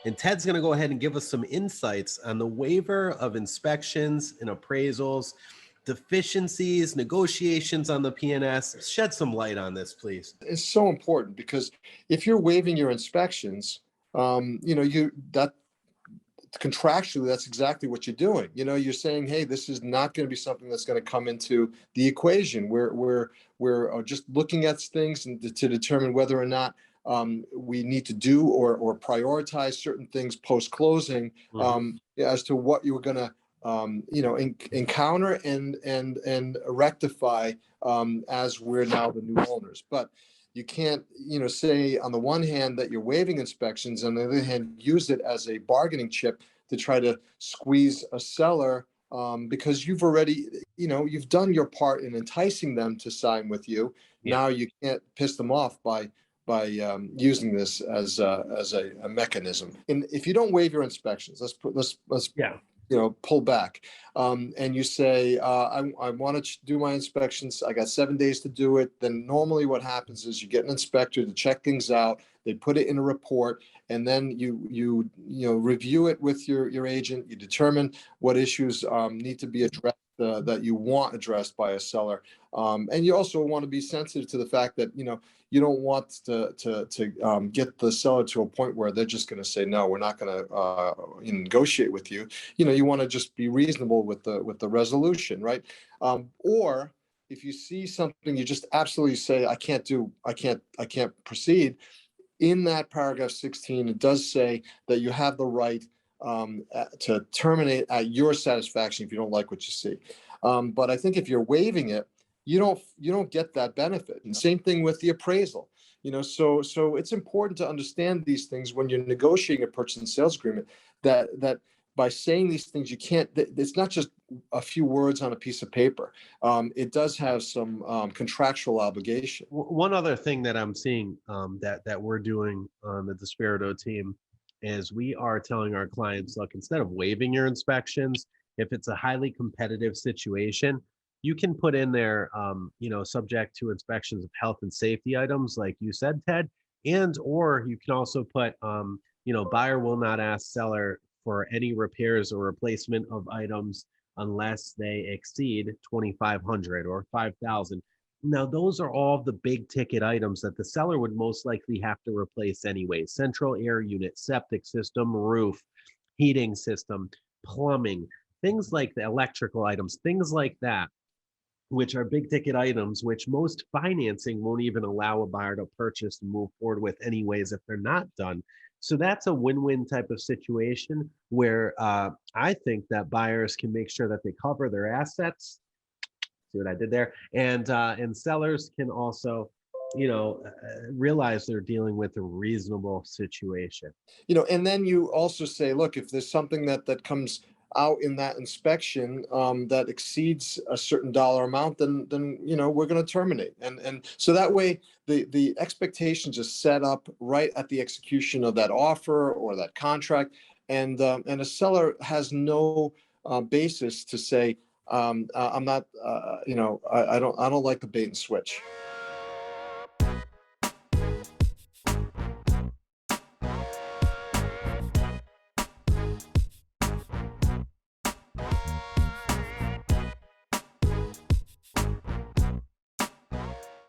And Ted's going to go ahead and give us some insights on the waiver of inspections and appraisals, deficiencies, negotiations on the PNS. Shed some light on this, please. It's so important because if you're waiving your inspections, contractually, that's exactly what you're doing. You're saying, hey, this is not going to be something that's going to come into the equation. We're just looking at things and to determine whether or not we need to do or prioritize certain things post closing as to what you were going to encounter and rectify as we're now the new owners. But you can't, say on the one hand that you're waiving inspections, on the other hand, use it as a bargaining chip to try to squeeze a seller because you've already, you've done your part in enticing them to sign with you. Yeah. Now you can't piss them off by using this as a mechanism. And if you don't waive your inspections, let's pull back, and you say, I want to do my inspections. I got 7 days to do it. Then normally what happens is you get an inspector to check things out. They put it in a report, and then you review it with your agent. You determine what issues need to be addressed that you want addressed by a seller, and you also want to be sensitive to the fact that you don't want to get the seller to a point where they're just going to say, no, we're not going to negotiate with you. You want to just be reasonable with the resolution, right? Or if you see something, you just absolutely say, I can't proceed. In that paragraph 16, it does say that you have the right to terminate at your satisfaction if you don't like what you see. But I think if you're waiving it, you don't get that benefit. And same thing with the appraisal. So it's important to understand these things when you're negotiating a purchase and sales agreement, that by saying these things, you can't, it's not just a few words on a piece of paper. It does have some contractual obligation. One other thing that I'm seeing that we're doing on the DiSpirito team is we are telling our clients, look, instead of waiving your inspections, if it's a highly competitive situation, you can put in there, subject to inspections of health and safety items, like you said, Ted, or you can also put, buyer will not ask seller for any repairs or replacement of items unless they exceed $2,500 or $5,000. Now, those are all the big ticket items that the seller would most likely have to replace anyway. Central air unit, septic system, roof, heating system, plumbing, things like the electrical items, things like that, which are big ticket items, which most financing won't even allow a buyer to purchase and move forward with anyways if they're not done. So that's a win-win type of situation where I think that buyers can make sure that they cover their assets. See what I did there? And sellers can also, realize they're dealing with a reasonable situation. And then you also say, look, if there's something that comes out in that inspection that exceeds a certain dollar amount, then we're going to terminate. And so that way the expectations are set up right at the execution of that offer or that contract, and a seller has no basis to say, I'm not, I don't like the bait and switch.